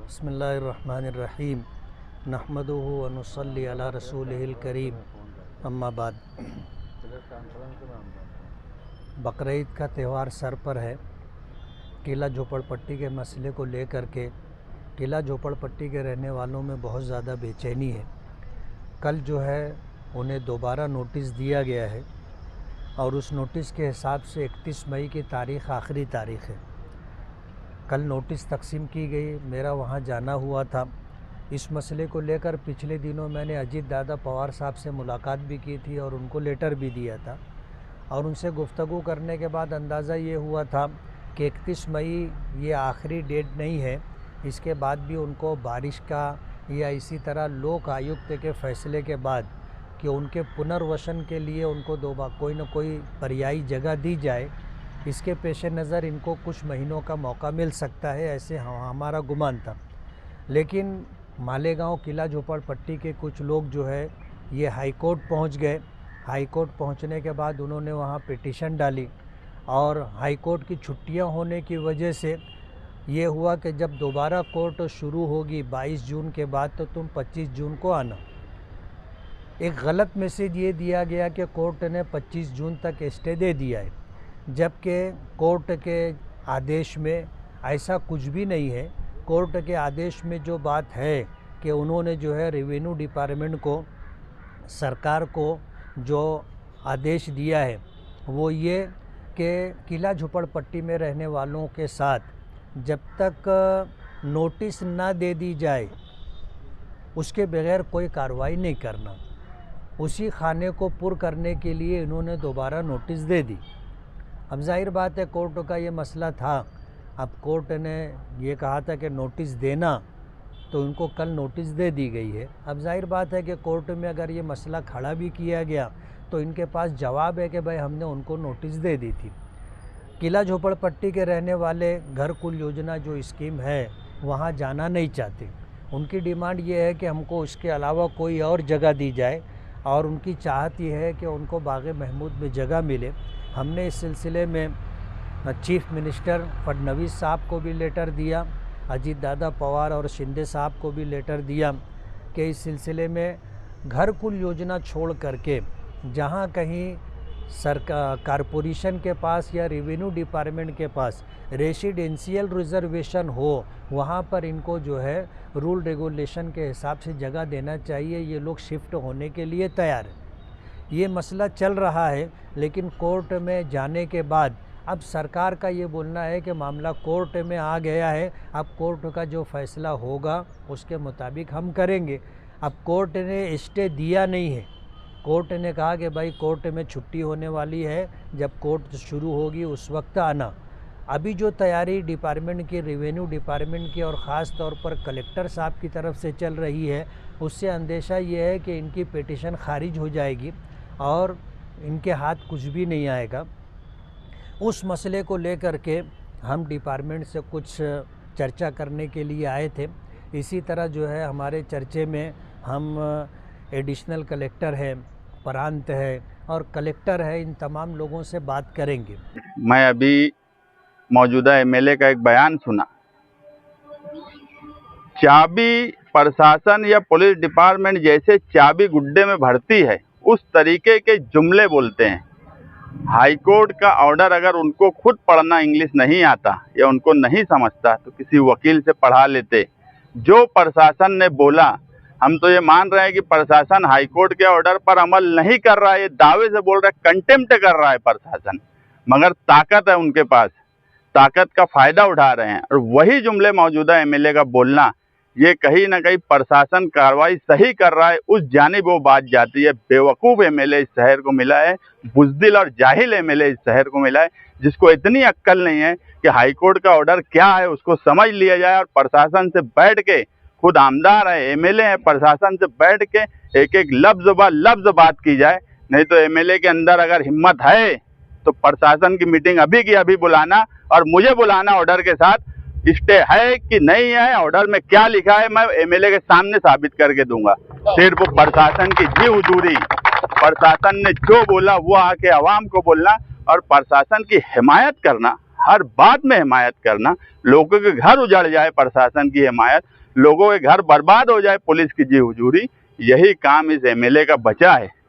बिस्मिल्लाहिर्रहमानिर्रहीम नहमदुहु व नुसल्ली अला रसूलिहिल करीम अम्मा बाद। बकरीद का त्यौहार सर पर है। किला झोपड़पट्टी के मसले को लेकर के किला झोपड़पट्टी के रहने वालों में बहुत ज़्यादा बेचैनी है। कल जो है उन्हें दोबारा नोटिस दिया गया है और उस नोटिस के हिसाब से 31 मई की तारीख़ आखिरी तारीख़ है। कल नोटिस तकसीम की गई, मेरा वहाँ जाना हुआ था। इस मसले को लेकर पिछले दिनों मैंने अजीत दादा पवार साहब से मुलाकात भी की थी और उनको लेटर भी दिया था और उनसे गुफ्तगू करने के बाद अंदाज़ा ये हुआ था कि 31 मई ये आखिरी डेट नहीं है। इसके बाद भी उनको बारिश का या इसी तरह लोक आयुक्त के फ़ैसले के बाद कि उनके पुनर्वसन के लिए उनको कोई न कोई पर्यायी जगह दी जाए, इसके पेश नज़र इनको कुछ महीनों का मौका मिल सकता है, ऐसे हमारा गुमान था। लेकिन मालेगांव किला झोपड़पट्टी के कुछ लोग जो है ये हाई कोर्ट पहुँच गए। हाई कोर्ट पहुँचने के बाद उन्होंने वहाँ पिटीशन डाली और हाई कोर्ट की छुट्टियाँ होने की वजह से ये हुआ कि जब दोबारा कोर्ट शुरू होगी 22 जून के बाद तो तुम 25 जून को आना। एक गलत मैसेज ये दिया गया कि कोर्ट ने 25 जून तक स्टे दे दिया है, जबकि कोर्ट के आदेश में ऐसा कुछ भी नहीं है। कोर्ट के आदेश में जो बात है कि उन्होंने जो है रेवेन्यू डिपार्टमेंट को, सरकार को जो आदेश दिया है वो ये कि किला झोपड़पट्टी में रहने वालों के साथ जब तक नोटिस ना दे दी जाए उसके बगैर कोई कार्रवाई नहीं करना। उसी खाने को पुर करने के लिए इन्होंने दोबारा नोटिस दे दी। अब जाहिर बात है कोर्ट का ये मसला था। अब कोर्ट ने ये कहा था कि नोटिस देना, तो उनको कल नोटिस दे दी गई है। अब जाहिर बात है कि कोर्ट में अगर ये मसला खड़ा भी किया गया तो इनके पास जवाब है कि भाई हमने उनको नोटिस दे दी थी। किला झोपड़पट्टी के रहने वाले घर कुल योजना जो स्कीम है वहाँ जाना नहीं चाहते। उनकी डिमांड ये है कि हमको इसके अलावा कोई और जगह दी जाए और उनकी चाहत ये है कि उनको बाग़ महमूद में जगह मिले। हमने इस सिलसिले में चीफ मिनिस्टर फडणवीस साहब को भी लेटर दिया, अजीत दादा पवार और शिंदे साहब को भी लेटर दिया कि इस सिलसिले में घर कुल योजना छोड़ करके जहाँ कहीं सरकार कारपोरेशन के पास या रेवेन्यू डिपार्टमेंट के पास रेसिडेंशियल रिजर्वेशन हो वहाँ पर इनको जो है रूल रेगुलेशन के हिसाब से जगह देना चाहिए। ये लोग शिफ्ट होने के लिए तैयार हैं। ये मसला चल रहा है, लेकिन कोर्ट में जाने के बाद अब सरकार का ये बोलना है कि मामला कोर्ट में आ गया है, अब कोर्ट का जो फैसला होगा उसके मुताबिक हम करेंगे। अब कोर्ट ने स्टे दिया नहीं है। कोर्ट ने कहा कि भाई कोर्ट में छुट्टी होने वाली है, जब कोर्ट शुरू होगी उस वक्त आना। अभी जो तैयारी डिपार्टमेंट की, रेवेन्यू डिपार्टमेंट की और ख़ास तौर पर कलेक्टर साहब की तरफ से चल रही है, उससे अंदेशा ये है कि इनकी पिटीशन खारिज हो जाएगी और इनके हाथ कुछ भी नहीं आएगा। उस मसले को लेकर के हम डिपार्टमेंट से कुछ चर्चा करने के लिए आए थे। इसी तरह जो है हमारे चर्चे में हम एडिशनल कलेक्टर है, प्रांत है और कलेक्टर है, इन तमाम लोगों से बात करेंगे। मैं अभी मौजूदा एमएलए का एक बयान सुना। चाबी प्रशासन या पुलिस डिपार्टमेंट जैसे चाबी गुड्डे में भरती है उस तरीके के जुमले बोलते हैं। हाई कोर्ट का ऑर्डर अगर उनको खुद पढ़ना इंग्लिश नहीं आता या उनको नहीं समझता तो किसी वकील से पढ़ा लेते। जो प्रशासन ने बोला, हम तो ये मान रहे हैं कि प्रशासन हाई कोर्ट के ऑर्डर पर अमल नहीं कर रहा है, ये दावे से बोल रहा है, कंटेम्प्ट कर रहा है प्रशासन, मगर ताकत है उनके पास, ताकत का फायदा उठा रहे हैं। और वही जुमले मौजूदा एमएलए का बोलना, ये कहीं ना कहीं प्रशासन कार्रवाई सही कर रहा है उस जानिब वो बात जाती है। बेवकूफ़ एमएलए इस शहर को मिला है, बुज़दिल और जाहिल एमएलए इस शहर को मिला है, जिसको इतनी अक्ल नहीं है कि हाई कोर्ट का ऑर्डर क्या है उसको समझ लिया जाए और प्रशासन से बैठ के, खुद आमदार है, एमएलए है, प्रशासन से बैठ के एक एक लफ्ज़ ब लफ्ज़ बात की जाए। नहीं तो एमएलए के अंदर अगर हिम्मत है तो प्रशासन की मीटिंग अभी की अभी बुलाना और मुझे बुलाना ऑर्डर के साथ। स्टे है कि नहीं है, ऑर्डर में क्या लिखा है, मैं एमएलए के सामने साबित करके दूंगा। सिर्फ प्रशासन की जी हुजूरी, प्रशासन ने जो बोला वो आके आवाम को बोलना और प्रशासन की हिमायत करना हर बात में हिमायत करना, लोगों के घर उजड़ जाए प्रशासन की हिमायत, लोगों के घर बर्बाद हो जाए पुलिस की जी हुजूरी, यही काम इस एमएलए का बचा है।